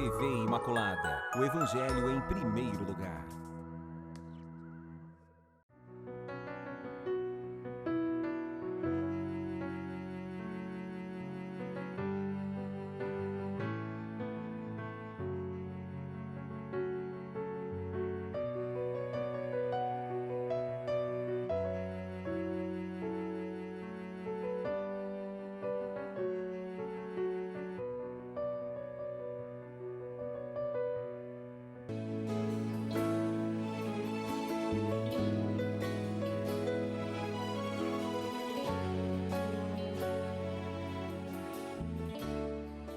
TV Imaculada, o Evangelho em primeiro lugar.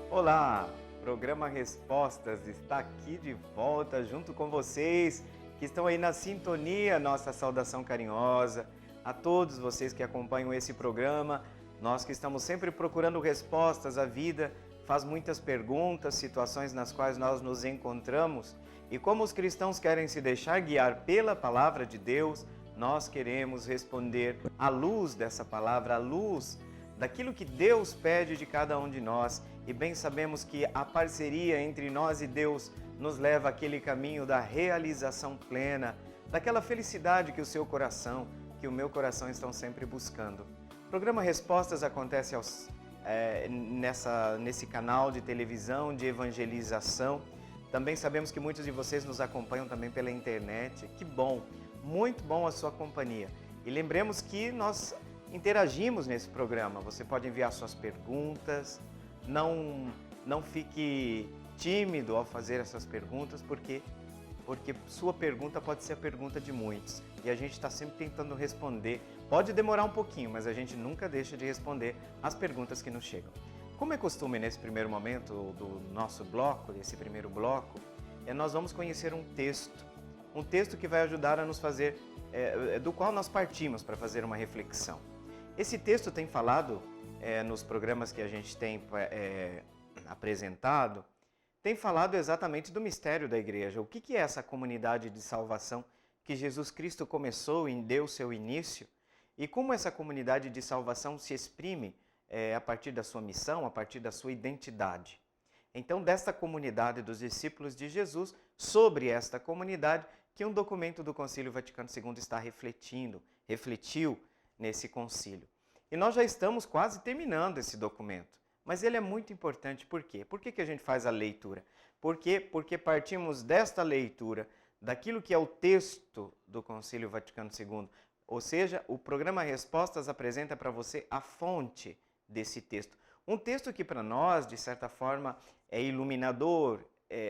Olá, programa Respostas está aqui de volta junto com vocês que estão aí na sintonia. Nossa saudação carinhosa a todos vocês que acompanham esse programa. Nós que estamos sempre procurando respostas. A vida faz muitas perguntas, situações nas quais nós nos encontramos, e como os cristãos querem se deixar guiar pela palavra de Deus, nós queremos responder à luz dessa palavra, à luz daquilo que Deus pede de cada um de nós. E bem sabemos que a parceria entre nós e Deus nos leva àquele caminho da realização plena, daquela felicidade que o seu coração, que o meu coração estão sempre buscando. O programa Respostas acontece nesse canal de televisão, de evangelização. Também sabemos que muitos de vocês nos acompanham também pela internet. Que bom, muito bom a sua companhia. E lembremos que nós interagimos nesse programa. Você pode enviar suas perguntas. Não fique tímido ao fazer essas perguntas, porque sua pergunta pode ser a pergunta de muitos. E a gente está sempre tentando responder. Pode demorar um pouquinho, mas a gente nunca deixa de responder as perguntas que nos chegam. Como é costume nesse primeiro momento do nosso bloco, desse primeiro bloco, nós vamos conhecer um texto que vai ajudar a nos fazer, do qual nós partimos para fazer uma reflexão. Esse texto tem falado nos programas que a gente tem apresentado, tem falado exatamente do mistério da igreja. O que é essa comunidade de salvação que Jesus Cristo começou e deu seu início, e como essa comunidade de salvação se exprime a partir da sua missão, a partir da sua identidade. Então, desta comunidade dos discípulos de Jesus, sobre esta comunidade, que um documento do Concílio Vaticano II está refletiu nesse concílio. E nós já estamos quase terminando esse documento, mas ele é muito importante. Por quê? Por que a gente faz a leitura? Por quê? Porque partimos desta leitura, daquilo que é o texto do Concílio Vaticano II, ou seja, o programa Respostas apresenta para você a fonte desse texto. Um texto que para nós, de certa forma, é iluminador,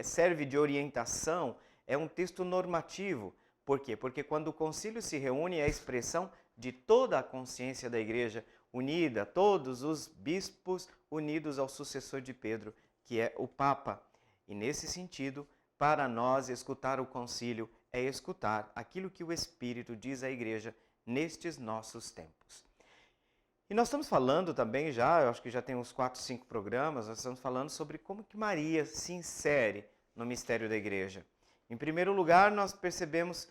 serve de orientação, é um texto normativo. Por quê? Porque quando o concílio se reúne é a expressão de toda a consciência da igreja unida, todos os bispos unidos ao sucessor de Pedro, que é o Papa. E nesse sentido, para nós, escutar o concílio é escutar aquilo que o Espírito diz à igreja nestes nossos tempos. E nós estamos falando também eu acho que já tem uns 4, 5 programas, nós estamos falando sobre como que Maria se insere no mistério da igreja. Em primeiro lugar, nós percebemos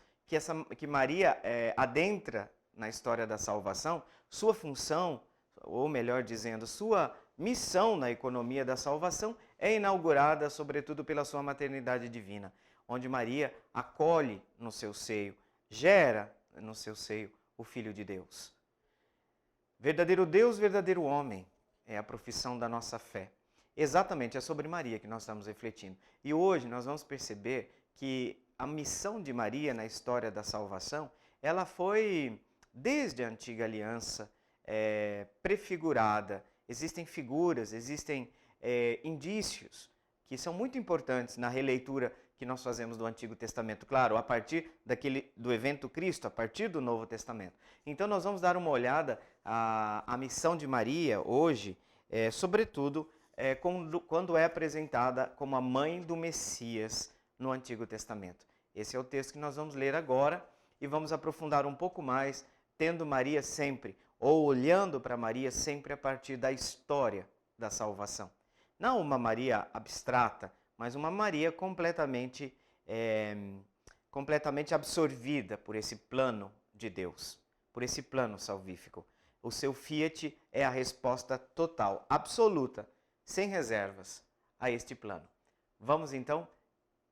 que Maria adentra na história da salvação. Sua função, ou melhor dizendo, sua missão na economia da salvação é inaugurada sobretudo pela sua maternidade divina, onde Maria acolhe no seu seio, gera no seu seio o Filho de Deus. Verdadeiro Deus, verdadeiro homem, é a profissão da nossa fé. Exatamente, é sobre Maria que nós estamos refletindo. E hoje nós vamos perceber que a missão de Maria na história da salvação, ela foi, desde a antiga aliança, prefigurada. Existem figuras, existem indícios que são muito importantes na releitura que nós fazemos do Antigo Testamento. Claro, a partir do evento Cristo, a partir do Novo Testamento. Então nós vamos dar uma olhada à missão de Maria hoje, sobretudo quando é apresentada como a mãe do Messias no Antigo Testamento. Esse é o texto que nós vamos ler agora e vamos aprofundar um pouco mais, tendo Maria sempre, ou olhando para Maria sempre a partir da história da salvação. Não uma Maria abstrata, mas uma Maria completamente absorvida por esse plano de Deus, por esse plano salvífico. O seu fiat é a resposta total, absoluta, sem reservas a este plano. Vamos então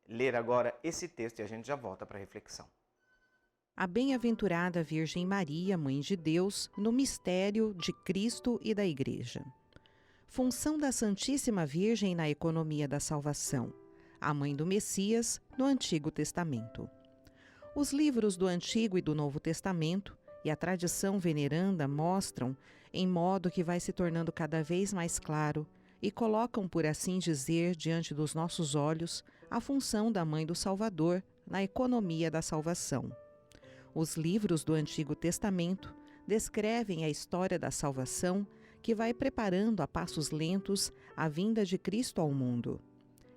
ler agora esse texto e a gente já volta para a reflexão. A bem-aventurada Virgem Maria, Mãe de Deus, no mistério de Cristo e da Igreja. Função da Santíssima Virgem na economia da salvação. A Mãe do Messias, no Antigo Testamento. Os livros do Antigo e do Novo Testamento e a tradição veneranda mostram, em modo que vai se tornando cada vez mais claro, e colocam, por assim dizer, diante dos nossos olhos, a função da Mãe do Salvador na economia da salvação. Os livros do Antigo Testamento descrevem a história da salvação que vai preparando a passos lentos a vinda de Cristo ao mundo.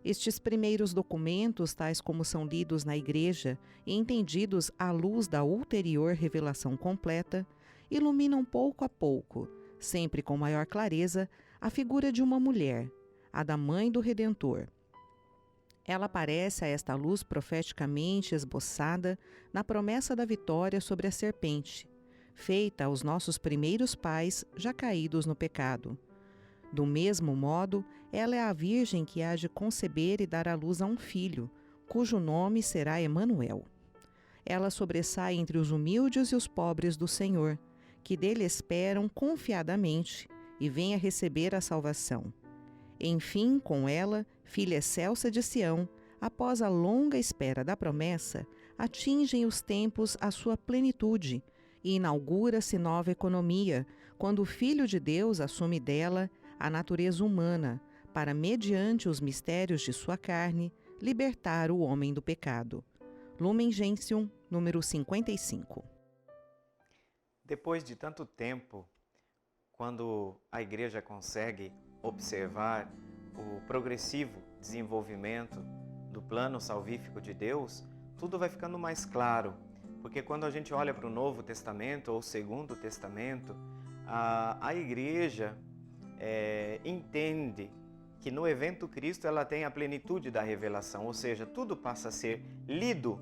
Estes primeiros documentos, tais como são lidos na Igreja e entendidos à luz da ulterior revelação completa, iluminam pouco a pouco, sempre com maior clareza, a figura de uma mulher, a da Mãe do Redentor. Ela aparece a esta luz profeticamente esboçada na promessa da vitória sobre a serpente, feita aos nossos primeiros pais já caídos no pecado. Do mesmo modo, ela é a Virgem que há de conceber e dar à luz a um filho, cujo nome será Emanuel. Ela sobressai entre os humildes e os pobres do Senhor, que dele esperam confiadamente e vêm a receber a salvação. Enfim, com ela, filha excelsa de Sião, após a longa espera da promessa, atingem os tempos a sua plenitude e inaugura-se nova economia, quando o Filho de Deus assume dela a natureza humana, para, mediante os mistérios de sua carne, libertar o homem do pecado. Lumen Gentium, número 55. Depois de tanto tempo, quando a Igreja consegue observar o progressivo desenvolvimento do plano salvífico de Deus, tudo vai ficando mais claro, porque quando a gente olha para o Novo Testamento ou Segundo Testamento, a Igreja entende que no evento Cristo ela tem a plenitude da revelação, ou seja, tudo passa a ser lido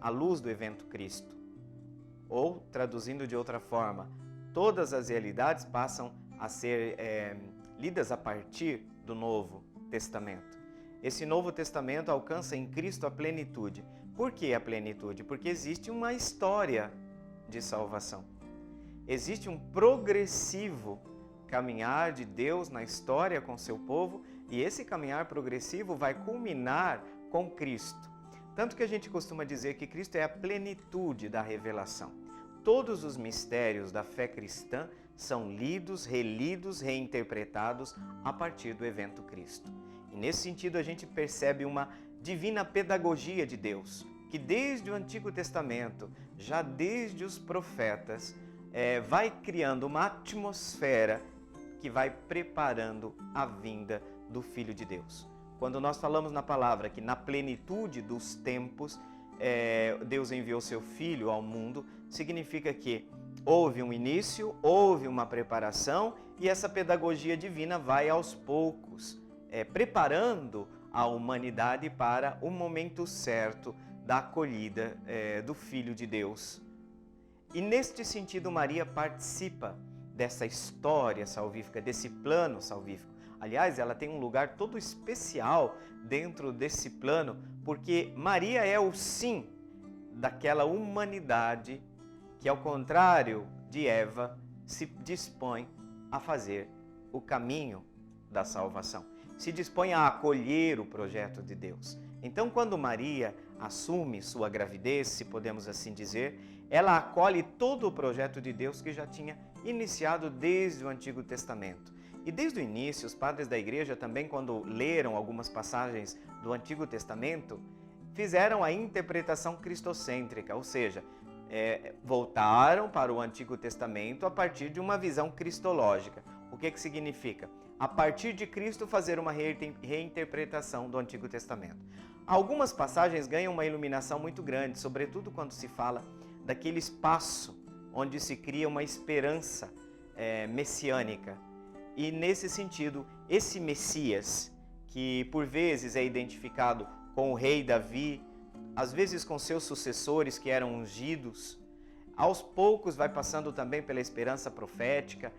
à luz do evento Cristo. Ou, traduzindo de outra forma, todas as realidades passam a ser lidas a partir do Novo Testamento. Esse Novo Testamento alcança em Cristo a plenitude. Por que a plenitude? Porque existe uma história de salvação. Existe um progressivo caminhar de Deus na história com seu povo, e esse caminhar progressivo vai culminar com Cristo. Tanto que a gente costuma dizer que Cristo é a plenitude da revelação. Todos os mistérios da fé cristã são lidos, relidos, reinterpretados a partir do evento Cristo. E nesse sentido a gente percebe uma divina pedagogia de Deus, que desde o Antigo Testamento, já desde os profetas, vai criando uma atmosfera que vai preparando a vinda do Filho de Deus. Quando nós falamos na palavra que na plenitude dos tempos, Deus enviou seu Filho ao mundo, significa que houve um início, houve uma preparação e essa pedagogia divina vai aos poucos preparando a humanidade para o momento certo da acolhida do Filho de Deus. E neste sentido, Maria participa dessa história salvífica, desse plano salvífico. Aliás, ela tem um lugar todo especial dentro desse plano, porque Maria é o sim daquela humanidade que, ao contrário de Eva, se dispõe a fazer o caminho da salvação, se dispõe a acolher o projeto de Deus. Então, quando Maria assume sua gravidez, se podemos assim dizer, ela acolhe todo o projeto de Deus que já tinha iniciado desde o Antigo Testamento. E desde o início, os padres da Igreja também, quando leram algumas passagens do Antigo Testamento, fizeram a interpretação cristocêntrica, ou seja, voltaram para o Antigo Testamento a partir de uma visão cristológica. O que significa? A partir de Cristo fazer uma reinterpretação do Antigo Testamento. Algumas passagens ganham uma iluminação muito grande, sobretudo quando se fala daquele espaço onde se cria uma esperança messiânica. E nesse sentido, esse Messias, que por vezes é identificado com o rei Davi, às vezes com seus sucessores que eram ungidos, aos poucos vai passando também pela esperança profética,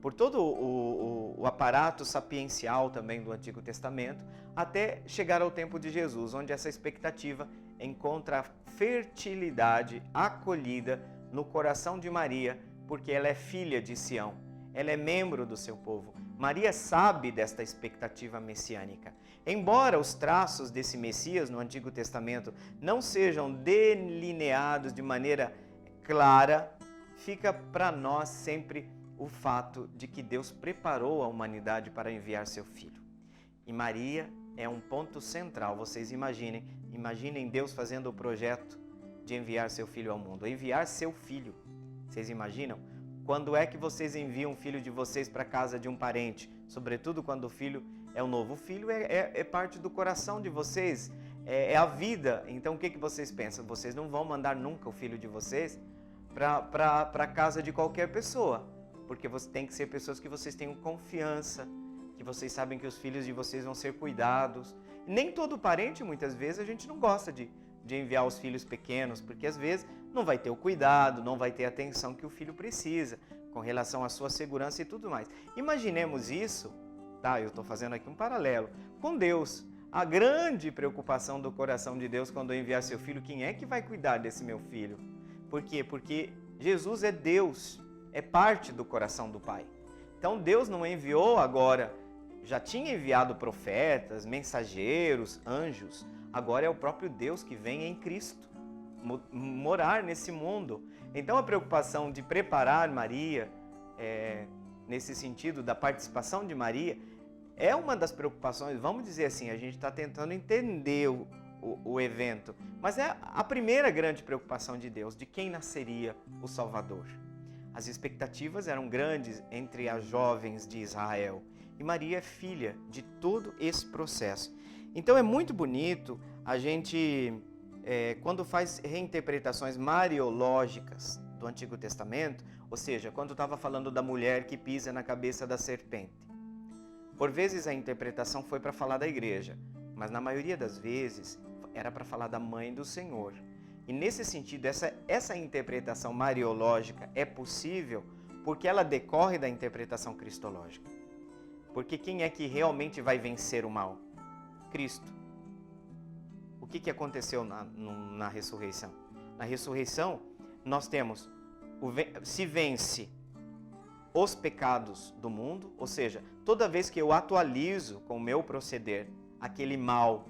por todo o aparato sapiencial também do Antigo Testamento, até chegar ao tempo de Jesus, onde essa expectativa encontra fertilidade, acolhida no coração de Maria, porque ela é filha de Sião, ela é membro do seu povo. Maria sabe desta expectativa messiânica. Embora os traços desse Messias no Antigo Testamento não sejam delineados de maneira clara, fica para nós sempre o fato de que Deus preparou a humanidade para enviar seu Filho. E Maria é um ponto central. Vocês imaginem Deus fazendo o projeto de enviar seu Filho ao mundo. Enviar seu Filho. Vocês imaginam? Quando é que vocês enviam o filho de vocês para a casa de um parente? Sobretudo quando o filho é um novo filho, é parte do coração de vocês, é a vida. Então o que vocês pensam? Vocês não vão mandar nunca o filho de vocês para a casa de qualquer pessoa, porque tem que ser pessoas que vocês tenham confiança, que vocês sabem que os filhos de vocês vão ser cuidados. Nem todo parente, muitas vezes, a gente não gosta de enviar os filhos pequenos, porque às vezes não vai ter o cuidado, não vai ter a atenção que o filho precisa, com relação à sua segurança e tudo mais. Imaginemos isso, tá? Eu estou fazendo aqui um paralelo com Deus. A grande preocupação do coração de Deus quando enviar seu filho, quem é que vai cuidar desse meu filho? Por quê? Porque Jesus é Deus, é parte do coração do Pai. Então Deus não enviou agora, já tinha enviado profetas, mensageiros, anjos. Agora é o próprio Deus que vem em Cristo morar nesse mundo. Então a preocupação de preparar Maria, nesse sentido da participação de Maria, é uma das preocupações. Vamos dizer assim, a gente está tentando entender o evento, mas é a primeira grande preocupação de Deus, de quem nasceria o Salvador. As expectativas eram grandes entre as jovens de Israel, e Maria é filha de todo esse processo. Então é muito bonito a gente, quando faz reinterpretações mariológicas do Antigo Testamento, ou seja, quando estava falando da mulher que pisa na cabeça da serpente. Por vezes a interpretação foi para falar da igreja, mas na maioria das vezes era para falar da mãe do Senhor. E nesse sentido, essa interpretação mariológica é possível porque ela decorre da interpretação cristológica. Porque quem é que realmente vai vencer o mal? Cristo. O que aconteceu na ressurreição? Na ressurreição, nós temos, se vence os pecados do mundo, ou seja, toda vez que eu atualizo com o meu proceder aquele mal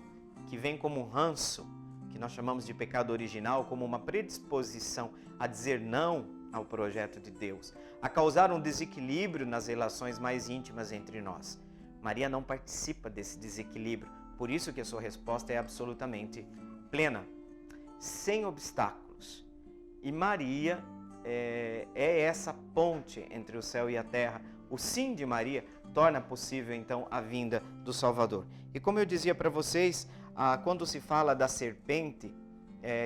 que vem como um ranço, que nós chamamos de pecado original, como uma predisposição a dizer não ao projeto de Deus, a causar um desequilíbrio nas relações mais íntimas entre nós. Maria não participa desse desequilíbrio, por isso que a sua resposta é absolutamente plena, sem obstáculos. E Maria é essa ponte entre o céu e a terra. O sim de Maria torna possível, então, a vinda do Salvador. E como eu dizia para vocês, quando se fala da serpente,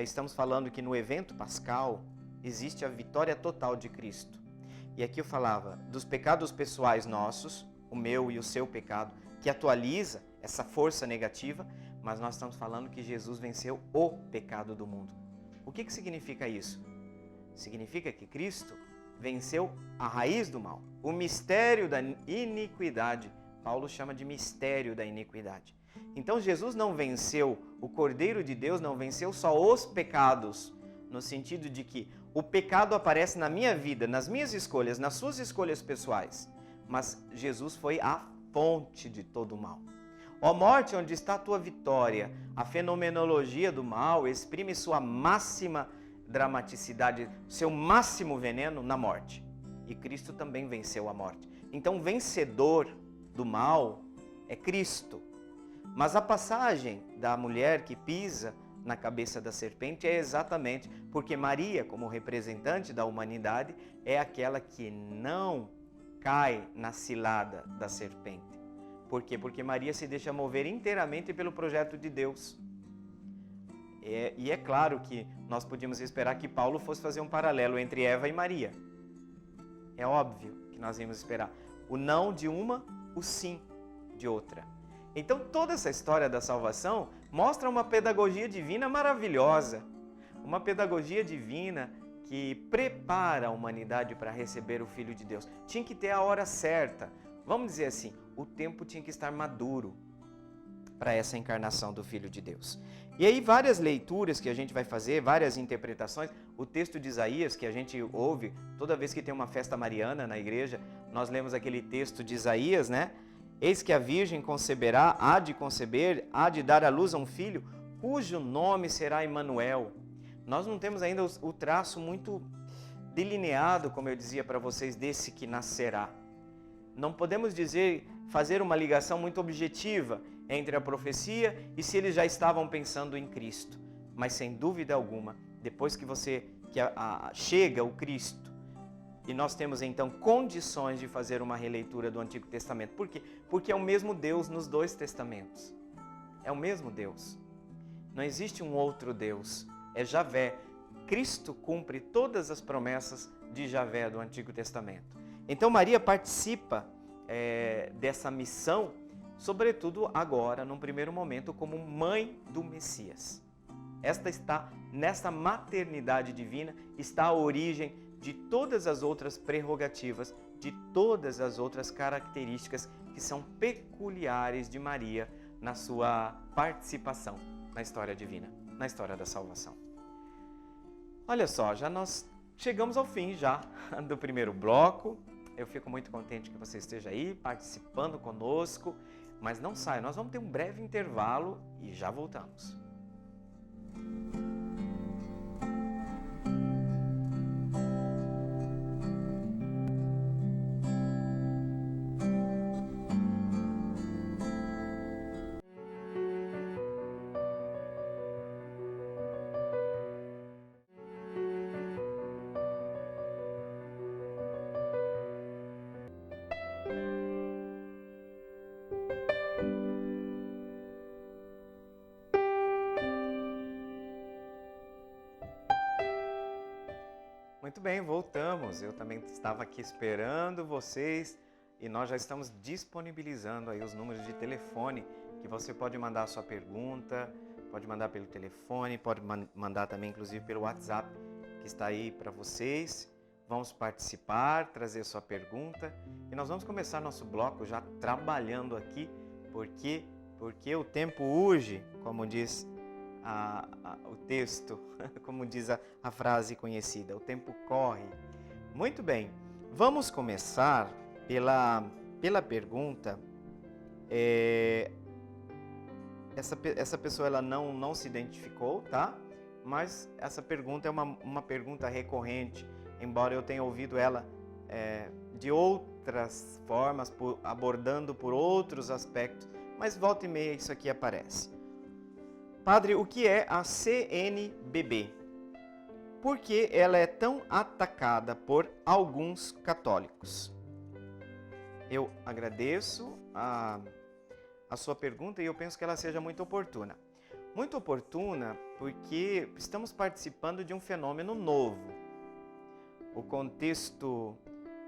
estamos falando que no evento pascal existe a vitória total de Cristo. E aqui eu falava dos pecados pessoais nossos, o meu e o seu pecado, que atualiza essa força negativa, mas nós estamos falando que Jesus venceu o pecado do mundo. O que significa isso? Significa que Cristo venceu a raiz do mal, o mistério da iniquidade. Paulo chama de mistério da iniquidade. Então Jesus não venceu, o Cordeiro de Deus não venceu só os pecados, no sentido de que o pecado aparece na minha vida, nas minhas escolhas, nas suas escolhas pessoais, mas Jesus foi a fonte de todo o mal. Ó morte, onde está a tua vitória? A fenomenologia do mal exprime sua máxima dramaticidade, seu máximo veneno na morte. E Cristo também venceu a morte. Então, o vencedor do mal é Cristo. Mas a passagem da mulher que pisa na cabeça da serpente é exatamente porque Maria, como representante da humanidade, é aquela que não cai na cilada da serpente. Por quê? Porque Maria se deixa mover inteiramente pelo projeto de Deus. E é claro que nós podíamos esperar que Paulo fosse fazer um paralelo entre Eva e Maria. É óbvio que nós íamos esperar o não de uma, o sim de outra. Então toda essa história da salvação mostra uma pedagogia divina maravilhosa. Uma pedagogia divina que prepara a humanidade para receber o Filho de Deus. Tinha que ter a hora certa. Vamos dizer assim, o tempo tinha que estar maduro para essa encarnação do Filho de Deus. E aí várias leituras que a gente vai fazer, várias interpretações. O texto de Isaías que a gente ouve toda vez que tem uma festa mariana na igreja, nós lemos aquele texto de Isaías, né? Eis que a Virgem conceberá, há de conceber, há de dar à luz a um filho, cujo nome será Emanuel. Nós não temos ainda o traço muito delineado, como eu dizia para vocês, desse que nascerá. Não podemos fazer uma ligação muito objetiva entre a profecia e se eles já estavam pensando em Cristo. Mas sem dúvida alguma, depois que chega o Cristo, e nós temos então condições de fazer uma releitura do Antigo Testamento. Por quê? Porque é o mesmo Deus nos dois testamentos. É o mesmo Deus. Não existe um outro Deus. É Javé. Cristo cumpre todas as promessas de Javé do Antigo Testamento. Então Maria participa dessa missão, sobretudo agora, num primeiro momento, como mãe do Messias. Nesta maternidade divina está a origem de todas as outras prerrogativas, de todas as outras características que são peculiares de Maria na sua participação na história divina, na história da salvação. Olha só, nós chegamos ao fim já do primeiro bloco. Eu fico muito contente que você esteja aí participando conosco, mas não saia, nós vamos ter um breve intervalo e já voltamos. Muito bem, voltamos. Eu também estava aqui esperando vocês e nós já estamos disponibilizando aí os números de telefone que você pode mandar a sua pergunta, pode mandar pelo telefone, pode mandar também inclusive pelo WhatsApp que está aí para vocês. Vamos participar, trazer sua pergunta e nós vamos começar nosso bloco já trabalhando aqui, porque o tempo urge, como diz o texto, como diz a frase conhecida, o tempo corre. Muito bem, vamos começar pela pergunta. Essa pessoa ela não se identificou, tá? Mas essa pergunta é uma pergunta recorrente, embora eu tenha ouvido ela de outras formas, abordando por outros aspectos, mas volta e meia isso aqui aparece. Padre, o que é a CNBB? Por que ela é tão atacada por alguns católicos? Eu agradeço a sua pergunta e eu penso que ela seja muito oportuna. Muito oportuna porque estamos participando de um fenômeno novo. O contexto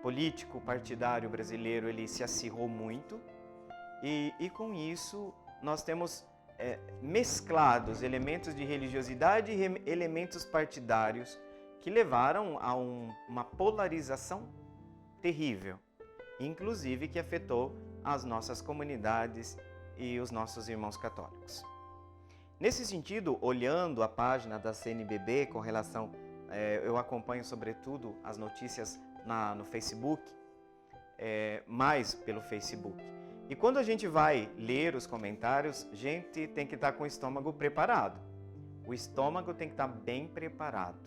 político partidário brasileiro ele se acirrou muito e com isso nós temos mesclados elementos de religiosidade e elementos partidários que levaram a uma polarização terrível, inclusive que afetou as nossas comunidades e os nossos irmãos católicos. Nesse sentido, olhando a página da CNBB com relação, eu acompanho sobretudo as notícias no Facebook, mais pelo Facebook. E quando a gente vai ler os comentários, a gente tem que estar com o estômago preparado. O estômago tem que estar bem preparado.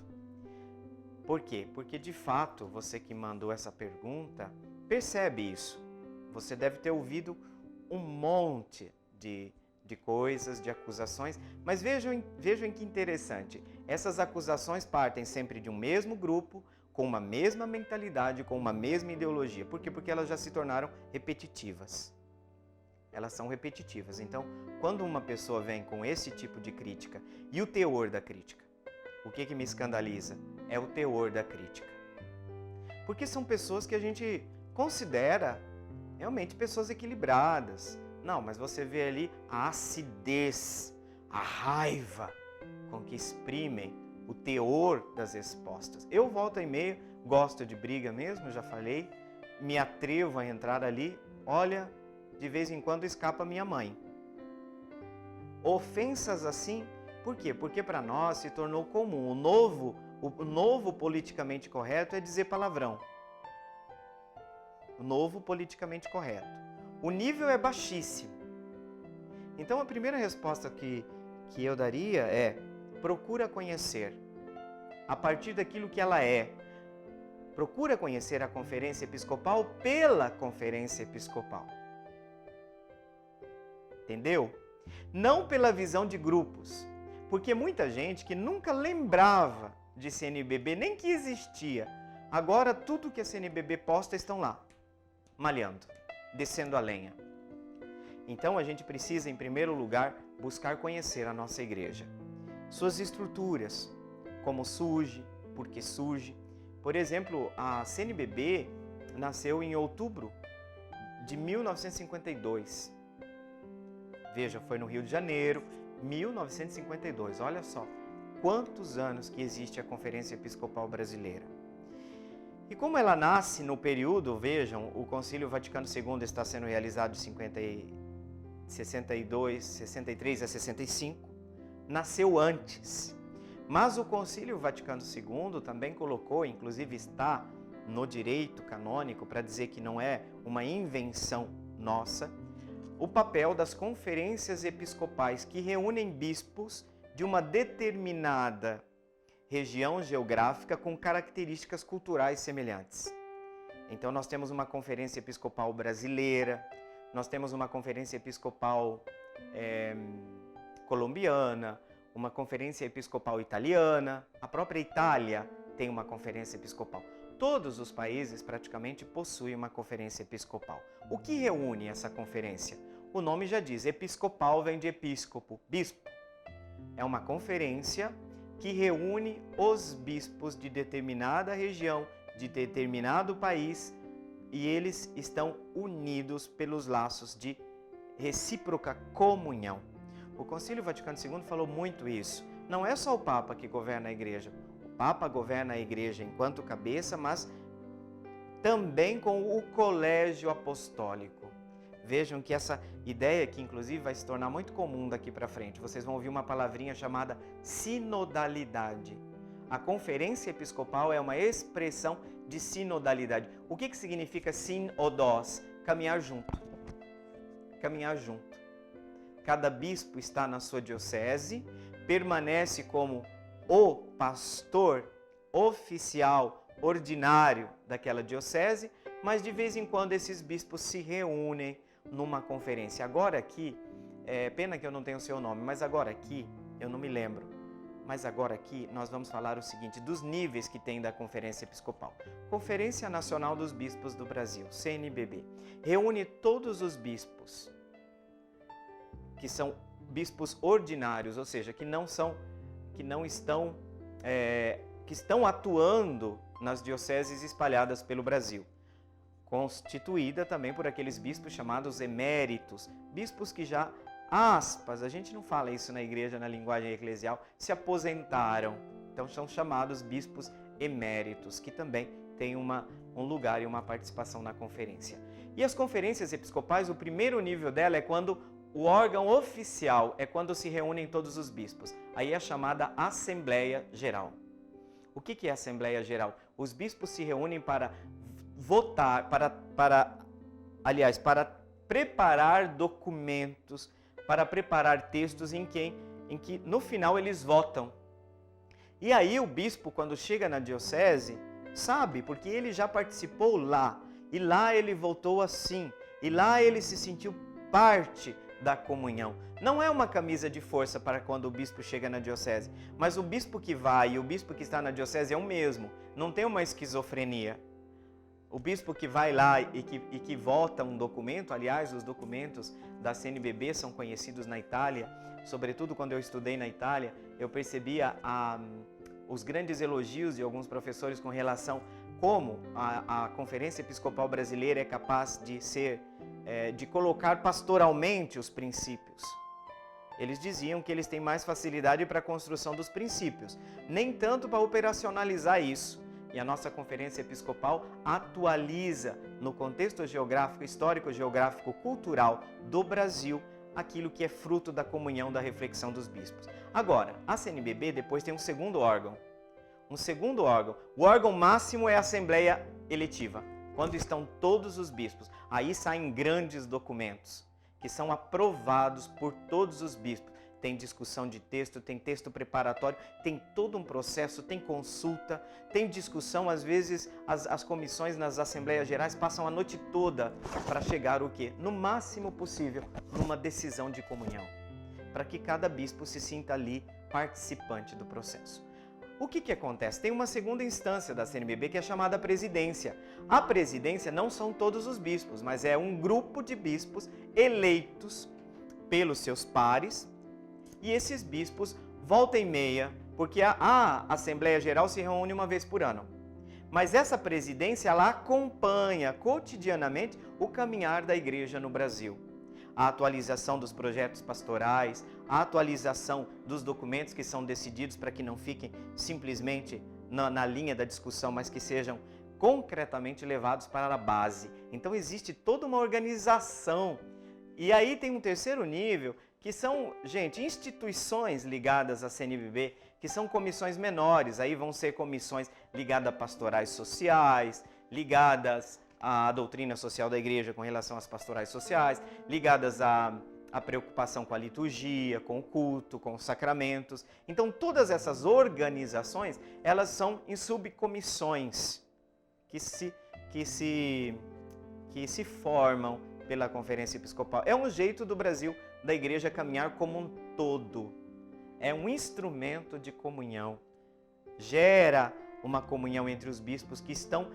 Por quê? Porque de fato, você que mandou essa pergunta, percebe isso. Você deve ter ouvido um monte de coisas, de acusações, mas vejam que interessante. Essas acusações partem sempre de um mesmo grupo, com uma mesma mentalidade, com uma mesma ideologia. Por quê? Porque elas já se tornaram repetitivas. Elas são repetitivas. Então, quando uma pessoa vem com esse tipo de crítica, e o teor da crítica? O que me escandaliza? É o teor da crítica. Porque são pessoas que a gente considera realmente pessoas equilibradas. Não, mas você vê ali a acidez, a raiva com que exprimem o teor das respostas. Eu volta e meia, gosto de briga mesmo, já falei, me atrevo a entrar ali, olha, de vez em quando escapa minha mãe. Ofensas assim, por quê? Porque para nós se tornou comum. O novo politicamente correto é dizer palavrão. O novo politicamente correto. O nível é baixíssimo. Então a primeira resposta que eu daria é: procura conhecer a partir daquilo que ela é. Procura conhecer a Conferência Episcopal pela Conferência Episcopal. Entendeu? Não pela visão de grupos. Porque muita gente que nunca lembrava de CNBB, nem que existia, agora tudo que a CNBB posta estão lá, malhando, descendo a lenha. Então a gente precisa, em primeiro lugar, buscar conhecer a nossa igreja. Suas estruturas, como surge, por que surge. Por exemplo, a CNBB nasceu em outubro de 1952. Veja, foi no Rio de Janeiro, 1952. Olha só, quantos anos que existe a Conferência Episcopal Brasileira. E como ela nasce no período, vejam, o Concílio Vaticano II está sendo realizado de 63 a 65, nasceu antes. Mas o Concílio Vaticano II também colocou, inclusive está no direito canônico, para dizer que não é uma invenção nossa, o papel das conferências episcopais que reúnem bispos de uma determinada região geográfica com características culturais semelhantes. Então nós temos uma conferência episcopal brasileira, nós temos uma conferência episcopal colombiana, uma conferência episcopal italiana, a própria Itália tem uma conferência episcopal. Todos os países praticamente possuem uma conferência episcopal. O que reúne essa conferência? O nome já diz, episcopal vem de episcopo, bispo. É uma conferência que reúne os bispos de determinada região, de determinado país, e eles estão unidos pelos laços de recíproca comunhão. O Concílio Vaticano II falou muito isso. Não é só o Papa que governa a igreja. O Papa governa a igreja enquanto cabeça, mas também com o colégio apostólico. Vejam que essa ideia, que inclusive vai se tornar muito comum daqui para frente, vocês vão ouvir uma palavrinha chamada sinodalidade. A Conferência Episcopal é uma expressão de sinodalidade. O que significa sinodos? Caminhar junto. Caminhar junto. Cada bispo está na sua diocese, permanece como o pastor oficial, ordinário daquela diocese, mas de vez em quando esses bispos se reúnem numa conferência. Agora aqui, pena que eu não tenho o seu nome, mas agora aqui, eu não me lembro, mas agora aqui nós vamos falar o seguinte, dos níveis que tem da Conferência Episcopal. Conferência Nacional dos Bispos do Brasil, CNBB, reúne todos os bispos, que são bispos ordinários, ou seja, que estão atuando nas dioceses espalhadas pelo Brasil. Constituída também por aqueles bispos chamados eméritos, bispos que já, aspas, a gente não fala isso na igreja, na linguagem eclesial, se aposentaram. Então são chamados bispos eméritos, que também têm um lugar e uma participação na conferência. E as conferências episcopais, o primeiro nível dela é quando o órgão oficial é quando se reúnem todos os bispos. Aí é a chamada Assembleia Geral. O que é a Assembleia Geral? Os bispos se reúnem para votar, para preparar documentos, para preparar textos em que no final eles votam. E aí o bispo, quando chega na diocese, sabe, porque ele já participou lá, e lá ele votou assim, e lá ele se sentiu parte da comunhão. Não é uma camisa de força para quando o bispo chega na diocese, mas o bispo que vai e o bispo que está na diocese é o mesmo, não tem uma esquizofrenia. O bispo que vai lá e que vota um documento, aliás, os documentos da CNBB são conhecidos na Itália, sobretudo quando eu estudei na Itália, eu percebia os grandes elogios de alguns professores com relação como a Conferência Episcopal Brasileira é capaz de colocar pastoralmente os princípios. Eles diziam que eles têm mais facilidade para a construção dos princípios, nem tanto para operacionalizar isso. E a nossa Conferência Episcopal atualiza, no contexto geográfico, histórico, geográfico, cultural do Brasil, aquilo que é fruto da comunhão, da reflexão dos bispos. Agora, a CNBB depois tem um segundo órgão. O órgão máximo é a Assembleia Eletiva, quando estão todos os bispos. Aí saem grandes documentos, que são aprovados por todos os bispos. Tem discussão de texto, tem texto preparatório, tem todo um processo, tem consulta, tem discussão. Às vezes as comissões nas Assembleias Gerais passam a noite toda para chegar o quê? No máximo possível, numa decisão de comunhão, para que cada bispo se sinta ali participante do processo. O que acontece? Tem uma segunda instância da CNBB que é chamada presidência. A presidência não são todos os bispos, mas é um grupo de bispos eleitos pelos seus pares, e esses bispos, volta e meia, porque a Assembleia Geral se reúne uma vez por ano, mas essa presidência ela acompanha cotidianamente o caminhar da igreja no Brasil. A atualização dos projetos pastorais, a atualização dos documentos que são decididos para que não fiquem simplesmente na linha da discussão, mas que sejam concretamente levados para a base. Então existe toda uma organização. E aí tem um terceiro nível, que são, instituições ligadas à CNBB, que são comissões menores. Aí vão ser comissões ligadas a pastorais sociais, ligadas à doutrina social da igreja com relação às pastorais sociais, ligadas à preocupação com a liturgia, com o culto, com os sacramentos. Então, todas essas organizações, elas são em subcomissões que se formam pela Conferência Episcopal. É um jeito do Brasil, da igreja, caminhar como um todo. É um instrumento de comunhão. Gera uma comunhão entre os bispos que estão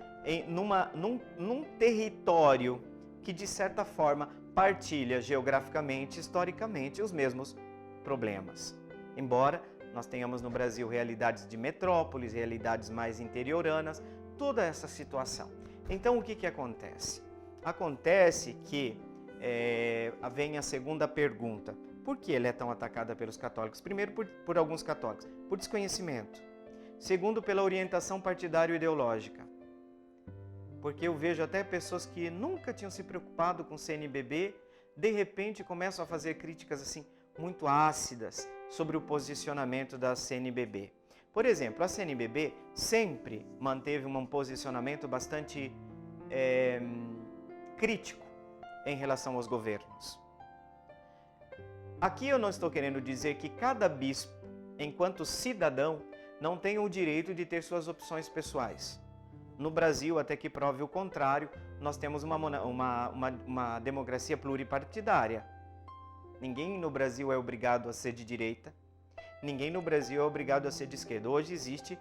num território que, de certa forma, partilha geograficamente, historicamente, os mesmos problemas. Embora nós tenhamos no Brasil realidades de metrópoles, realidades mais interioranas, toda essa situação. Então, o que acontece? Acontece que vem a segunda pergunta. Por que ela é tão atacada pelos católicos? Primeiro, por alguns católicos, por desconhecimento. Segundo, pela orientação partidário-ideológica. Porque eu vejo até pessoas que nunca tinham se preocupado com CNBB, de repente começam a fazer críticas assim muito ácidas sobre o posicionamento da CNBB. Por exemplo, a CNBB sempre manteve um posicionamento bastante crítico em relação aos governos. Aqui eu não estou querendo dizer que cada bispo, enquanto cidadão, não tem o direito de ter suas opções pessoais. No Brasil, até que prove o contrário, nós temos uma democracia pluripartidária. Ninguém no Brasil é obrigado a ser de direita, ninguém no Brasil é obrigado a ser de esquerda. Hoje existe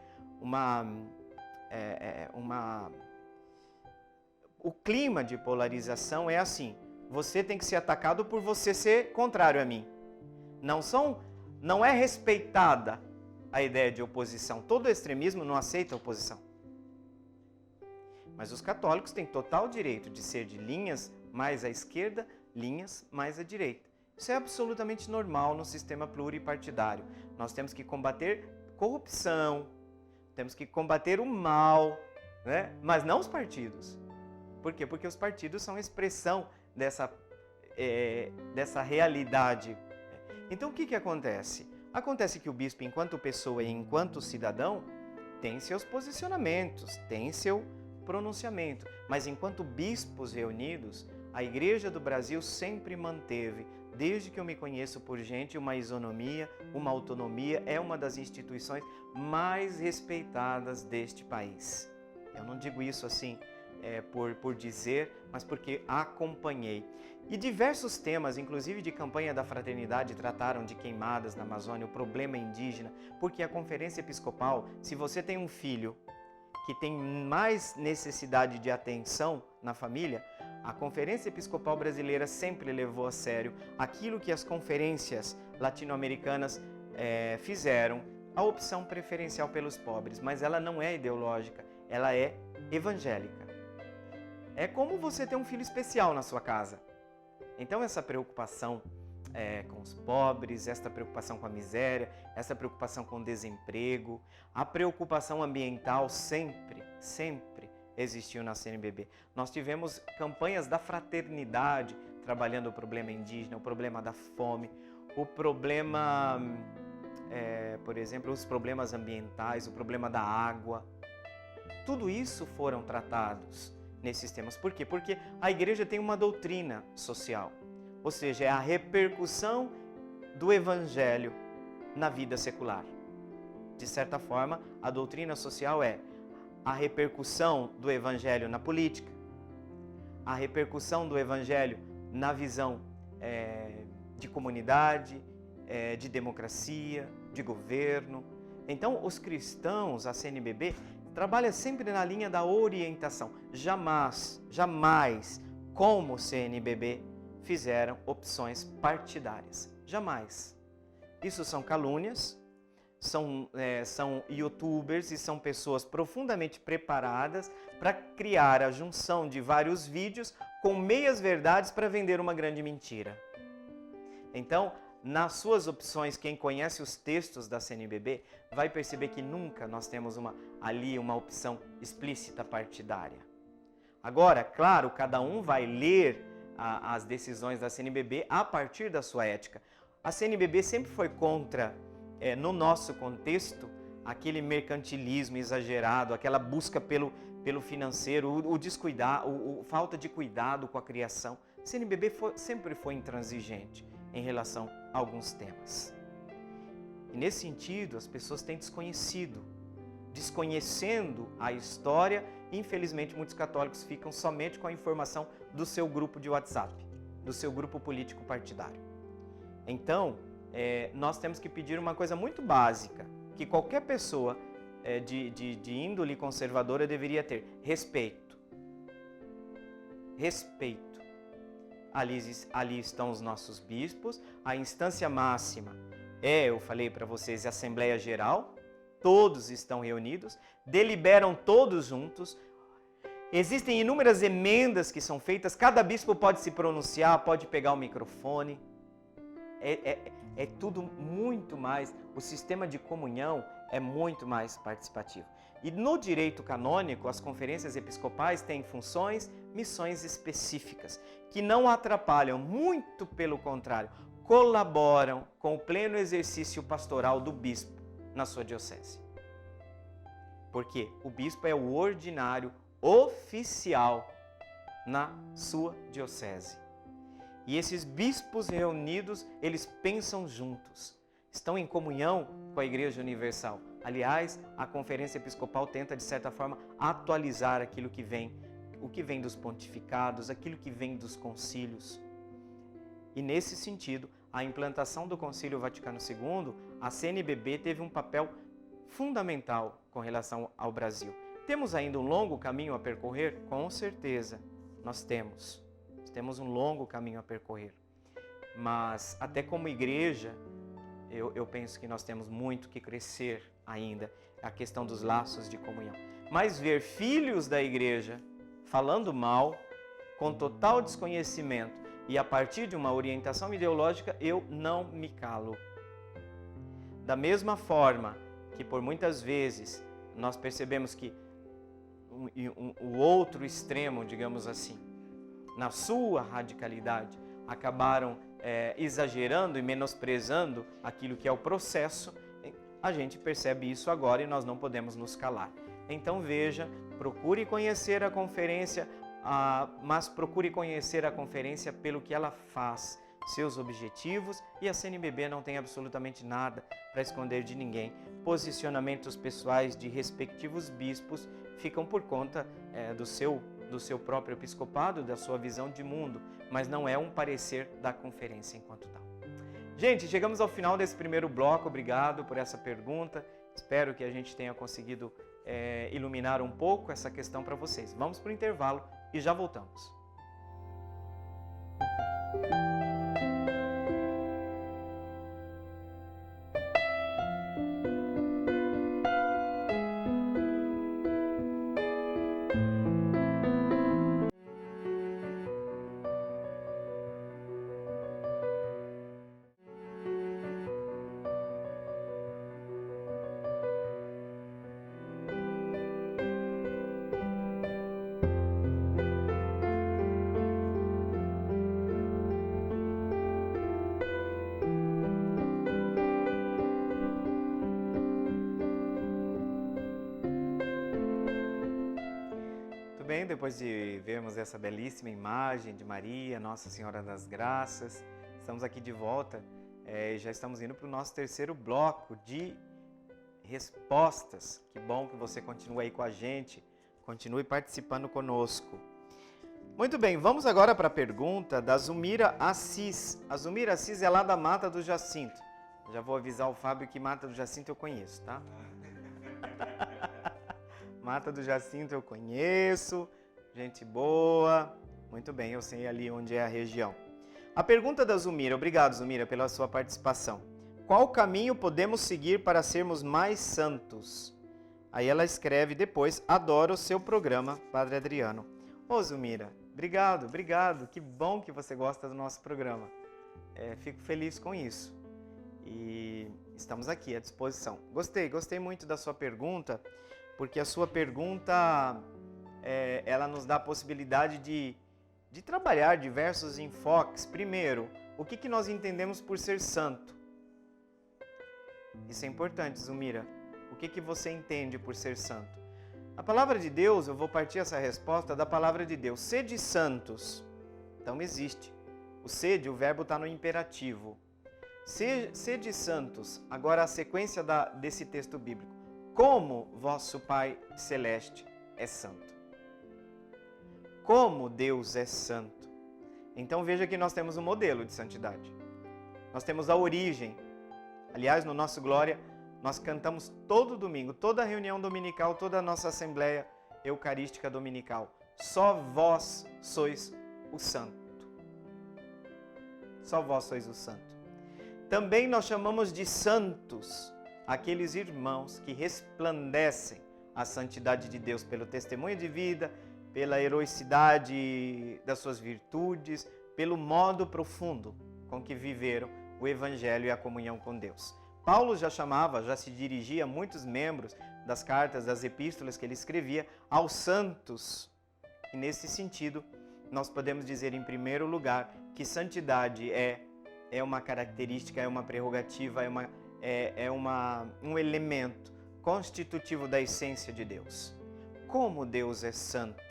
o clima de polarização é assim: você tem que ser atacado por você ser contrário a mim. Não é respeitada a ideia de oposição. Todo extremismo não aceita oposição. Mas os católicos têm total direito de ser de linhas mais à esquerda, linhas mais à direita. Isso é absolutamente normal no sistema pluripartidário. Nós temos que combater corrupção, temos que combater o mal, né? Mas não os partidos. Por quê? Porque os partidos são expressão dessa realidade. Então o que acontece? Acontece que o bispo, enquanto pessoa e enquanto cidadão, tem seus posicionamentos, tem seu pronunciamento. Mas enquanto bispos reunidos, a Igreja do Brasil sempre manteve, desde que eu me conheço por gente, uma isonomia, uma autonomia. É uma das instituições mais respeitadas deste país. Eu não digo isso assim por dizer, mas porque acompanhei. E diversos temas, inclusive de campanha da fraternidade, trataram de queimadas na Amazônia, o problema indígena, porque a Conferência Episcopal, se você tem um filho que tem mais necessidade de atenção na família, a Conferência Episcopal Brasileira sempre levou a sério aquilo que as conferências latino-americanas fizeram, a opção preferencial pelos pobres, mas ela não é ideológica, ela é evangélica. É como você ter um filho especial na sua casa. Então essa preocupação com os pobres, esta preocupação com a miséria, essa preocupação com o desemprego, a preocupação ambiental sempre existiu na CNBB. Nós tivemos campanhas da fraternidade, trabalhando o problema indígena, o problema da fome, o problema, por exemplo, os problemas ambientais, o problema da água. Tudo isso foram tratados nesses temas. Por quê? Porque a igreja tem uma doutrina social, ou seja, é a repercussão do evangelho na vida secular. De certa forma, a doutrina social é a repercussão do evangelho na política, a repercussão do evangelho na visão de comunidade, de democracia, de governo. Então, os cristãos, a CNBB, trabalha sempre na linha da orientação. Jamais, como CNBB, fizeram opções partidárias. Jamais. Isso são calúnias, são youtubers e são pessoas profundamente preparadas para criar a junção de vários vídeos com meias verdades para vender uma grande mentira. Então, nas suas opções, quem conhece os textos da CNBB vai perceber que nunca nós temos ali uma opção explícita partidária. Agora, claro, cada um vai ler as decisões da CNBB a partir da sua ética. A CNBB sempre foi contra, no nosso contexto, aquele mercantilismo exagerado, aquela busca pelo financeiro, o descuidar, a falta de cuidado com a criação. A CNBB sempre foi intransigente em relação a alguns temas. E nesse sentido, as pessoas têm desconhecendo a história. Infelizmente, muitos católicos ficam somente com a informação do seu grupo de WhatsApp, do seu grupo político partidário. Então, nós temos que pedir uma coisa muito básica, que qualquer pessoa de índole conservadora deveria ter: respeito. Respeito. Ali estão os nossos bispos, a instância máxima eu falei para vocês, a Assembleia Geral, todos estão reunidos, deliberam todos juntos, existem inúmeras emendas que são feitas, cada bispo pode se pronunciar, pode pegar o microfone, é tudo muito mais, o sistema de comunhão é muito mais participativo. E no direito canônico, as conferências episcopais têm funções, missões específicas, que não atrapalham, muito pelo contrário, colaboram com o pleno exercício pastoral do bispo na sua diocese. Porque o bispo é o ordinário oficial na sua diocese. E esses bispos reunidos, eles pensam juntos, estão em comunhão com a Igreja Universal. Aliás, a Conferência Episcopal tenta, de certa forma, atualizar aquilo que vem, o que vem dos pontificados, aquilo que vem dos concílios. E nesse sentido, a implantação do Concílio Vaticano II, a CNBB teve um papel fundamental com relação ao Brasil. Temos ainda um longo caminho a percorrer? Com certeza, nós temos. Temos um longo caminho a percorrer. Mas, até como igreja, eu penso que nós temos muito que crescer ainda, a questão dos laços de comunhão. Mas ver filhos da igreja falando mal, com total desconhecimento e a partir de uma orientação ideológica, eu não me calo. Da mesma forma que por muitas vezes nós percebemos que o outro extremo, digamos assim, na sua radicalidade, acabaram exagerando e menosprezando aquilo que é o processo, a gente percebe isso agora e nós não podemos nos calar. Então veja, procure conhecer a conferência, mas procure conhecer a conferência pelo que ela faz, seus objetivos, e a CNBB não tem absolutamente nada para esconder de ninguém. Posicionamentos pessoais de respectivos bispos ficam por conta do seu próprio episcopado, da sua visão de mundo, mas não é um parecer da conferência enquanto tal. Gente, chegamos ao final desse primeiro bloco, obrigado por essa pergunta, espero que a gente tenha conseguido iluminar um pouco essa questão para vocês. Vamos para o intervalo e já voltamos. bem depois de vermos essa belíssima imagem de Maria, Nossa Senhora das Graças. Estamos aqui de volta e já estamos indo para o nosso terceiro bloco de respostas. Que bom que você continue aí com a gente, continue participando conosco. Muito bem, vamos agora para a pergunta da Zumira Assis. A Zumira Assis é lá da Mata do Jacinto. Já vou avisar o Fábio que Mata do Jacinto eu conheço, tá? Mata do Jacinto eu conheço, gente boa. Muito bem, eu sei ali onde é a região. A pergunta da Zumira, obrigado Zumira pela sua participação. Qual caminho podemos seguir para sermos mais santos? Aí ela escreve depois, adoro o seu programa, Padre Adriano. Ô Zumira, obrigado, que bom que você gosta do nosso programa. Fico feliz com isso. E estamos aqui à disposição. Gostei muito da sua pergunta, porque a sua pergunta, ela nos dá a possibilidade de trabalhar diversos enfoques. Primeiro, o que nós entendemos por ser santo? Isso é importante, Zumira. O que você entende por ser santo? A palavra de Deus, eu vou partir essa resposta da palavra de Deus. Sede santos. Então existe. O sede, o verbo está no imperativo. Sede santos. Agora a sequência desse texto bíblico. Como vosso Pai Celeste é santo. Como Deus é santo. Então veja que nós temos um modelo de santidade. Nós temos a origem. Aliás, no nosso Glória, nós cantamos todo domingo, toda a reunião dominical, toda a nossa assembleia eucarística dominical. Só vós sois o santo. Só vós sois o santo. Também nós chamamos de santos aqueles irmãos que resplandecem a santidade de Deus pelo testemunho de vida, pela heroicidade das suas virtudes, pelo modo profundo com que viveram o Evangelho e a comunhão com Deus. Paulo já se dirigia a muitos membros das cartas, das epístolas que ele escrevia aos santos. E nesse sentido, nós podemos dizer em primeiro lugar que santidade é uma característica, é uma prerrogativa, um elemento constitutivo da essência de Deus. Como Deus é santo?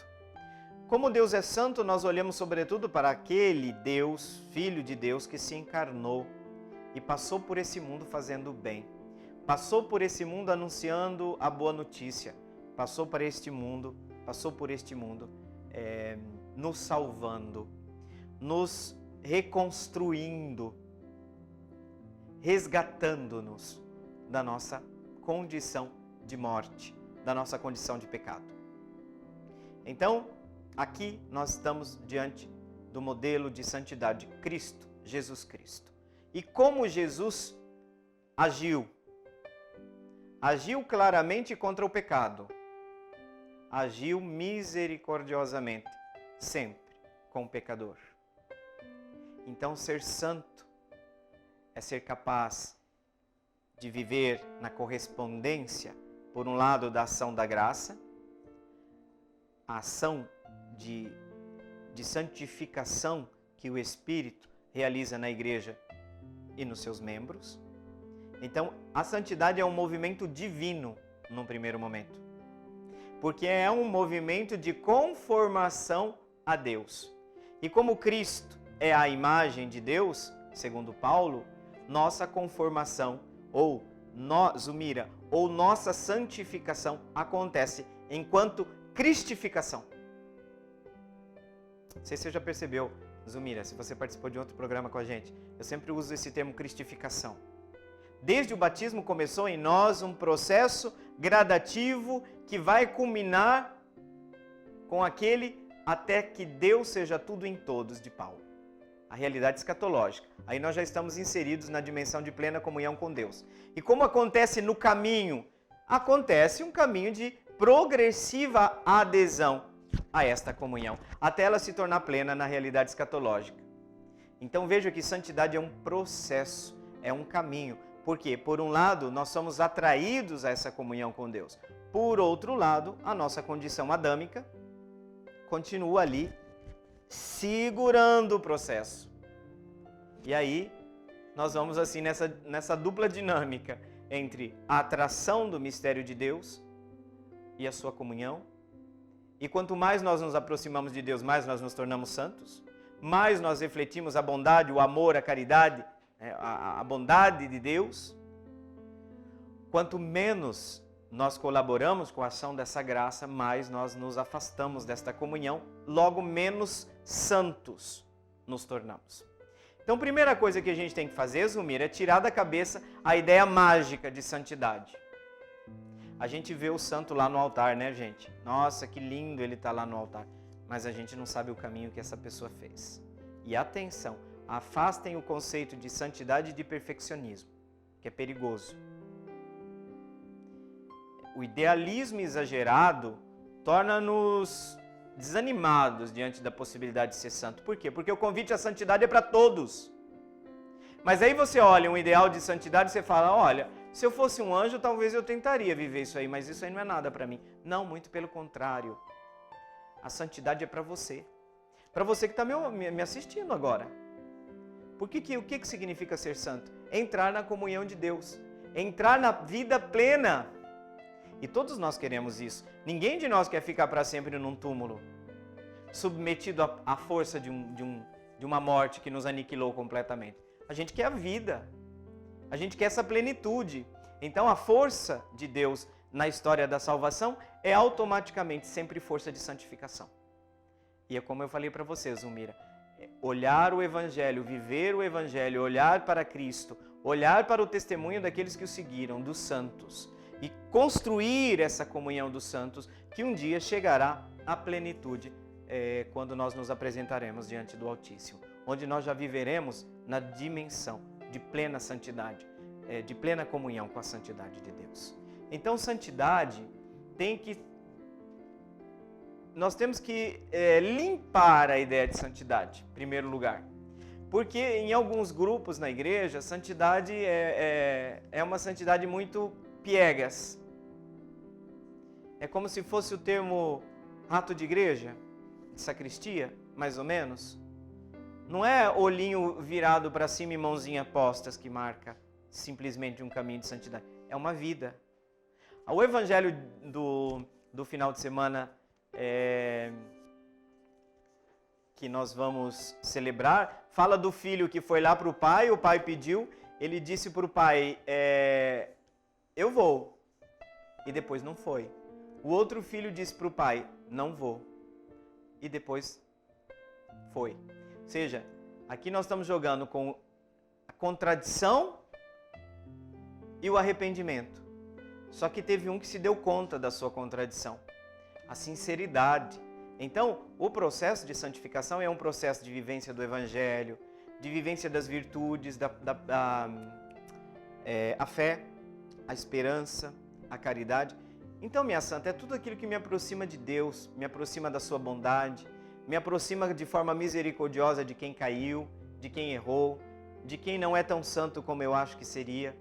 Como Deus é santo, nós olhamos sobretudo para aquele Deus, Filho de Deus, que se encarnou e passou por esse mundo fazendo o bem. Passou por esse mundo anunciando a boa notícia. Passou por este mundo nos salvando, nos reconstruindo, resgatando-nos da nossa condição de morte, da nossa condição de pecado. Então, aqui nós estamos diante do modelo de santidade de Cristo, Jesus Cristo. E como Jesus agiu? Agiu claramente contra o pecado. Agiu misericordiosamente, sempre com o pecador. Então, ser santo é ser capaz de viver na correspondência, por um lado, da ação da graça, a ação de santificação que o Espírito realiza na igreja e nos seus membros. Então, a santidade é um movimento divino, num primeiro momento, porque é um movimento de conformação a Deus. E como Cristo é a imagem de Deus, segundo Paulo, nossa conformação, Zumira, ou nossa santificação acontece enquanto cristificação. Não sei se você já percebeu, Zumira, se você participou de outro programa com a gente, eu sempre uso esse termo cristificação. Desde o batismo começou em nós um processo gradativo que vai culminar com aquele até que Deus seja tudo em todos de Paulo. A realidade escatológica. Aí nós já estamos inseridos na dimensão de plena comunhão com Deus. E como acontece no caminho? Acontece um caminho de progressiva adesão a esta comunhão, até ela se tornar plena na realidade escatológica. Então veja que santidade é um processo, é um caminho. Porque, por um lado, nós somos atraídos a essa comunhão com Deus. Por outro lado, a nossa condição adâmica continua ali, segurando o processo. E aí, nós vamos assim nessa dupla dinâmica entre a atração do mistério de Deus e a sua comunhão, E quanto mais nós nos aproximamos de Deus, mais nós nos tornamos santos, mais nós refletimos a bondade, o amor, a caridade, a bondade de Deus. Quanto menos nós colaboramos com a ação dessa graça, mais nós nos afastamos desta comunhão, logo menos santos nos tornamos. Então, a primeira coisa que a gente tem que fazer, Zumir, é tirar da cabeça a ideia mágica de santidade. A gente vê o santo lá no altar, né, gente? Nossa, que lindo ele está lá no altar. Mas a gente não sabe o caminho que essa pessoa fez. E atenção, afastem o conceito de santidade e de perfeccionismo, que é perigoso. O idealismo exagerado torna-nos desanimados diante da possibilidade de ser santo. Por quê? Porque o convite à santidade é para todos. Mas aí você olha um ideal de santidade e você fala, olha, se eu fosse um anjo, talvez eu tentaria viver isso aí, mas isso aí não é nada para mim. Não, muito pelo contrário. A santidade é para você. Para você que está me assistindo agora. O que significa ser santo? Entrar na comunhão de Deus. Entrar na vida plena. E todos nós queremos isso. Ninguém de nós quer ficar para sempre num túmulo, submetido à força de uma morte que nos aniquilou completamente. A gente quer a vida. A gente quer essa plenitude. Então a força de Deus na história da salvação é automaticamente sempre força de santificação. E é como eu falei para vocês, Zumira, olhar o Evangelho, viver o Evangelho, olhar para Cristo, olhar para o testemunho daqueles que o seguiram, dos santos, e construir essa comunhão dos santos, que um dia chegará à plenitude quando nós nos apresentaremos diante do Altíssimo, onde nós já viveremos na dimensão de plena santidade, de plena comunhão com a santidade de Deus. Então, santidade nós temos que limpar a ideia de santidade, em primeiro lugar. Porque em alguns grupos na igreja, santidade é uma santidade muito piegas. É como se fosse o termo rato de igreja, de sacristia, mais ou menos. Não é olhinho virado para cima e mãozinha postas que marca simplesmente um caminho de santidade. É uma vida. O evangelho do final de semana que nós vamos celebrar, fala do filho que foi lá para o pai pediu, ele disse para o pai, eu vou, e depois não foi. O outro filho disse para o pai, não vou, e depois foi. Ou seja, aqui nós estamos jogando com a contradição e o arrependimento. Só que teve um que se deu conta da sua contradição. A sinceridade. Então, o processo de santificação é um processo de vivência do Evangelho, de vivência das virtudes, a fé, a esperança, a caridade. Então, minha santa, é tudo aquilo que me aproxima de Deus, me aproxima da sua bondade, me aproxima de forma misericordiosa de quem caiu, de quem errou, de quem não é tão santo como eu acho que seria.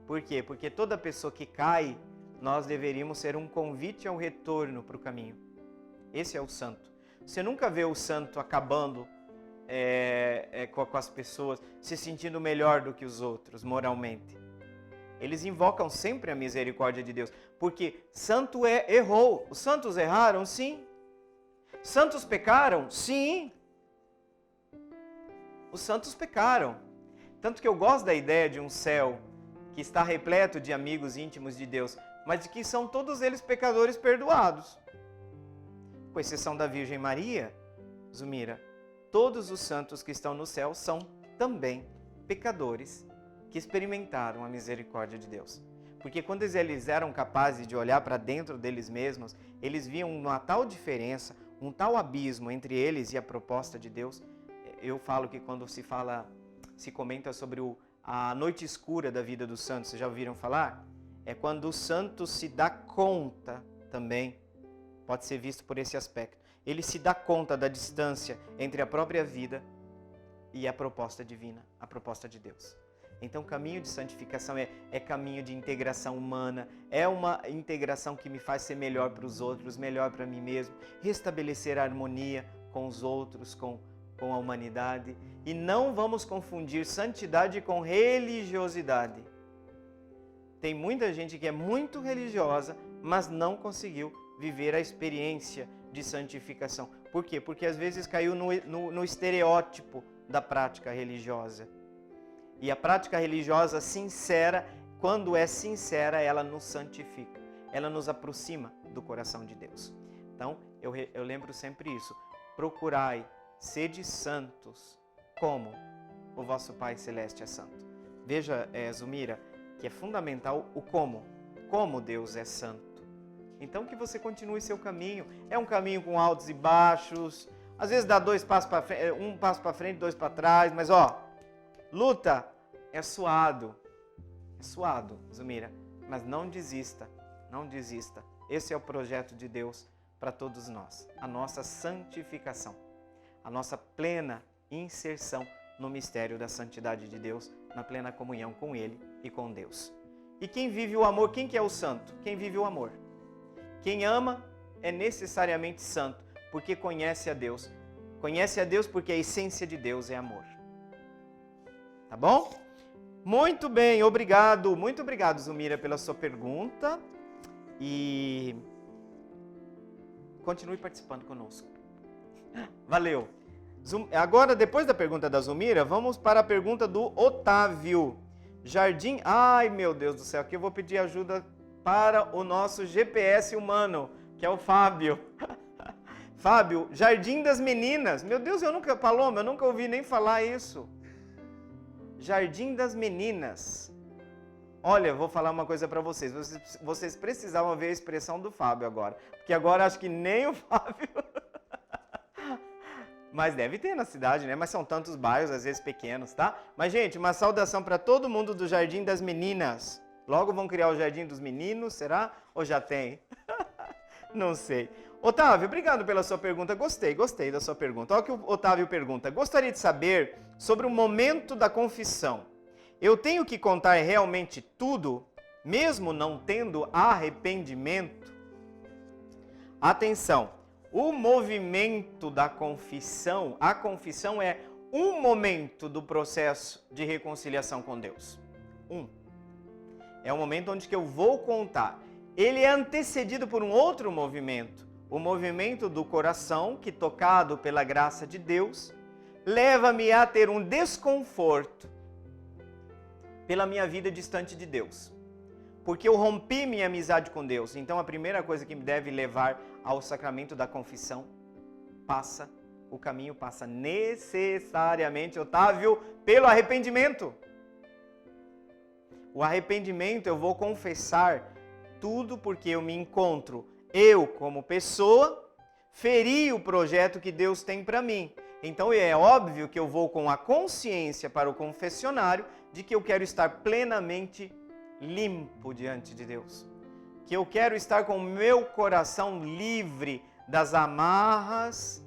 Por quê? Porque toda pessoa que cai, nós deveríamos ser um convite ao retorno para o caminho. Esse é o santo. Você nunca vê o santo acabando com as pessoas, se sentindo melhor do que os outros, moralmente. Eles invocam sempre a misericórdia de Deus, porque santo errou. Os santos erraram? Sim. Santos pecaram? Sim. Os santos pecaram. Tanto que eu gosto da ideia de um céu que está repleto de amigos íntimos de Deus, mas de que são todos eles pecadores perdoados. Com exceção da Virgem Maria, Zumira, todos os santos que estão no céu são também pecadores que experimentaram a misericórdia de Deus. Porque quando eles eram capazes de olhar para dentro deles mesmos, eles viam uma tal diferença, um tal abismo entre eles e a proposta de Deus. Eu falo que quando se comenta sobre a noite escura da vida dos santos, vocês já ouviram falar? É quando o santo se dá conta também, pode ser visto por esse aspecto. Ele se dá conta da distância entre a própria vida e a proposta divina, a proposta de Deus. Então, caminho de santificação é caminho de integração humana, é uma integração que me faz ser melhor para os outros, melhor para mim mesmo, restabelecer a harmonia com os outros, com a humanidade. E não vamos confundir santidade com religiosidade. Tem muita gente que é muito religiosa, mas não conseguiu viver a experiência de santificação. Por quê? Porque às vezes caiu no estereótipo da prática religiosa. E a prática religiosa sincera, quando é sincera, ela nos santifica. Ela nos aproxima do coração de Deus. Então, eu lembro sempre isso. Procurai, sede santos, como o vosso Pai Celeste é santo. Veja, Zumira, que é fundamental o como. Como Deus é santo. Então, que você continue seu caminho. É um caminho com altos e baixos. Às vezes dá 2 passos para frente, 1 passo para frente, 2 para trás. Mas, luta. É suado, Zumira. Mas não desista, não desista. Esse é o projeto de Deus para todos nós. A nossa santificação, a nossa plena inserção no mistério da santidade de Deus, na plena comunhão com Ele e com Deus. E quem vive o amor, quem que é o santo? Quem vive o amor. Quem ama é necessariamente santo, porque conhece a Deus. Conhece a Deus porque a essência de Deus é amor. Tá bom? Muito bem, obrigado. Muito obrigado, Zumira, pela sua pergunta. E continue participando conosco. Valeu. Agora, depois da pergunta da Zumira, vamos para a pergunta do Otávio. Jardim... Ai, meu Deus do céu, aqui eu vou pedir ajuda para o nosso GPS humano, que é o Fábio. Fábio, Jardim das Meninas. Meu Deus, Paloma, eu nunca ouvi nem falar isso. Jardim das Meninas. Olha, vou falar uma coisa para vocês. Vocês precisavam ver a expressão do Fábio agora. Porque agora acho que nem o Fábio... Mas deve ter na cidade, né? Mas são tantos bairros, às vezes pequenos, tá? Mas, gente, uma saudação para todo mundo do Jardim das Meninas. Logo vão criar o Jardim dos Meninos, será? Ou já tem? Não sei. Otávio, obrigado pela sua pergunta. Gostei da sua pergunta. Olha o que o Otávio pergunta. Gostaria de saber sobre o momento da confissão. Eu tenho que contar realmente tudo, mesmo não tendo arrependimento? Atenção, o movimento da confissão, a confissão é um momento do processo de reconciliação com Deus. É o momento onde que eu vou contar. Ele é antecedido por um outro movimento. O movimento do coração, que tocado pela graça de Deus, leva-me a ter um desconforto pela minha vida distante de Deus. Porque eu rompi minha amizade com Deus. Então a primeira coisa que me deve levar ao sacramento da confissão o caminho passa necessariamente, Otávio, pelo arrependimento. O arrependimento, eu vou confessar tudo porque eu me encontro, eu como pessoa, feri o projeto que Deus tem para mim. Então é óbvio que eu vou com a consciência para o confessionário de que eu quero estar plenamente limpo diante de Deus. Que eu quero estar com o meu coração livre das amarras,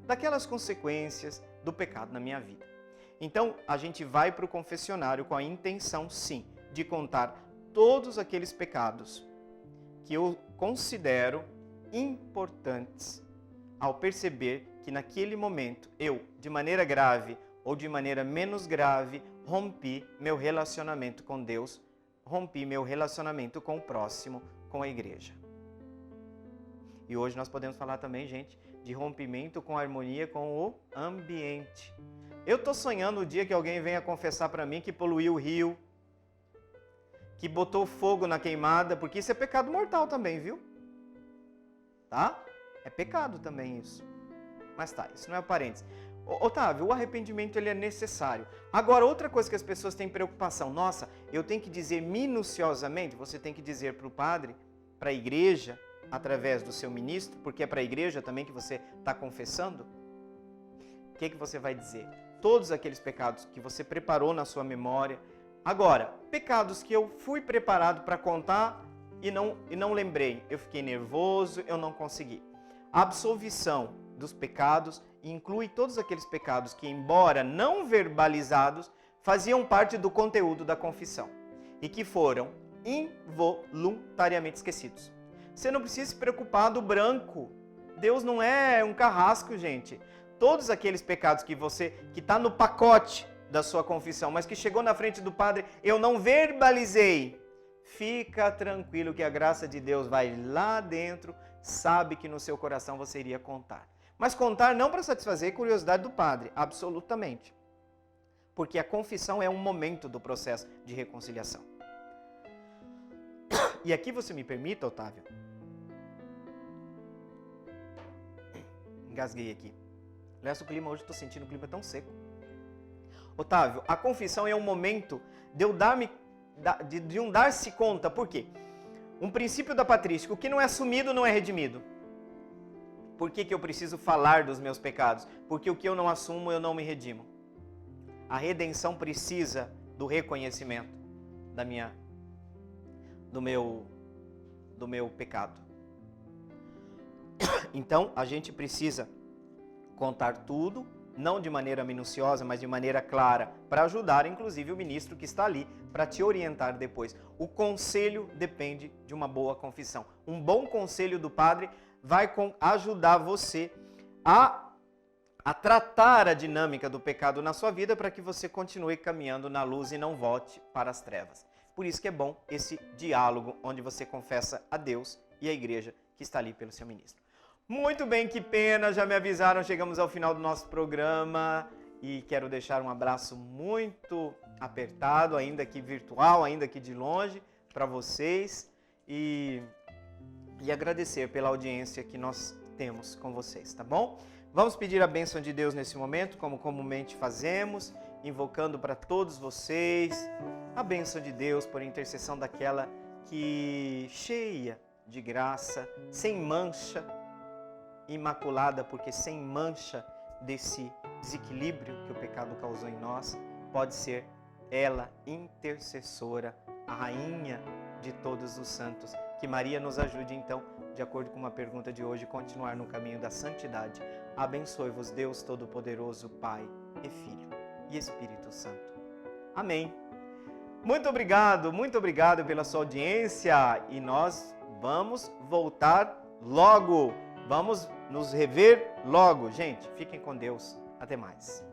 daquelas consequências do pecado na minha vida. Então a gente vai para o confessionário com a intenção, sim, de contar todos aqueles pecados que eu considero importantes ao perceber que naquele momento eu, de maneira grave ou de maneira menos grave, rompi meu relacionamento com Deus, rompi meu relacionamento com o próximo, com a igreja. E hoje nós podemos falar também, gente, de rompimento com harmonia com o ambiente. Eu estou sonhando o dia que alguém venha confessar para mim que poluiu o rio, que botou fogo na queimada, porque isso é pecado mortal também, viu? Tá? É pecado também isso. Mas tá, isso não é parênteses. Otávio, o arrependimento ele é necessário. Agora, outra coisa que as pessoas têm preocupação. Nossa, eu tenho que dizer minuciosamente, você tem que dizer para o padre, para a igreja, através do seu ministro, porque é para a igreja também que você está confessando. O que você vai dizer? Todos aqueles pecados que você preparou na sua memória. Agora, pecados que eu fui preparado para contar e não lembrei. Eu fiquei nervoso, eu não consegui. A absolvição dos pecados inclui todos aqueles pecados que, embora não verbalizados, faziam parte do conteúdo da confissão e que foram involuntariamente esquecidos. Você não precisa se preocupar do branco. Deus não é um carrasco, gente. Todos aqueles pecados que está no pacote da sua confissão, mas que chegou na frente do padre, eu não verbalizei. Fica tranquilo que a graça de Deus vai lá dentro, sabe que no seu coração você iria contar. Mas contar não para satisfazer a curiosidade do padre, absolutamente. Porque a confissão é um momento do processo de reconciliação. E aqui você me permita, Otávio. Engasguei aqui. Aliás, o clima hoje, estou sentindo o clima tão seco. Otávio, a confissão é um momento de eu dar-se conta. Por quê? Um princípio da patrística, o que não é assumido não é redimido. Por que eu preciso falar dos meus pecados? Porque o que eu não assumo, eu não me redimo. A redenção precisa do reconhecimento do meu pecado. Então, a gente precisa contar tudo, não de maneira minuciosa, mas de maneira clara, para ajudar, inclusive, o ministro que está ali, para te orientar depois. O conselho depende de uma boa confissão. Um bom conselho do padre vai ajudar você a tratar a dinâmica do pecado na sua vida para que você continue caminhando na luz e não volte para as trevas. Por isso que é bom esse diálogo onde você confessa a Deus e a igreja que está ali pelo seu ministro. Muito bem, que pena, já me avisaram, chegamos ao final do nosso programa e quero deixar um abraço muito apertado, ainda que virtual, ainda que de longe, para vocês e agradecer pela audiência que nós temos com vocês, tá bom? Vamos pedir a bênção de Deus nesse momento, como comumente fazemos, invocando para todos vocês a bênção de Deus por intercessão daquela que, cheia de graça, sem mancha, imaculada, porque sem mancha desse desequilíbrio que o pecado causou em nós, pode ser ela intercessora, a rainha de todos os santos. Que Maria nos ajude então, de acordo com uma pergunta de hoje, continuar no caminho da santidade. Abençoe-vos Deus Todo-Poderoso, Pai e Filho e Espírito Santo. Amém. Muito obrigado pela sua audiência e nós vamos voltar logo. Vamos nos rever logo. Gente, fiquem com Deus. Até mais.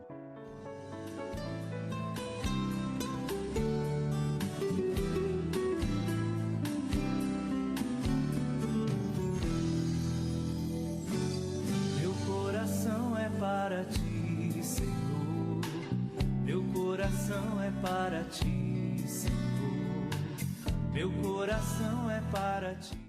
Meu coração é para ti, Senhor. Meu coração é para ti, Senhor. Meu coração é para ti.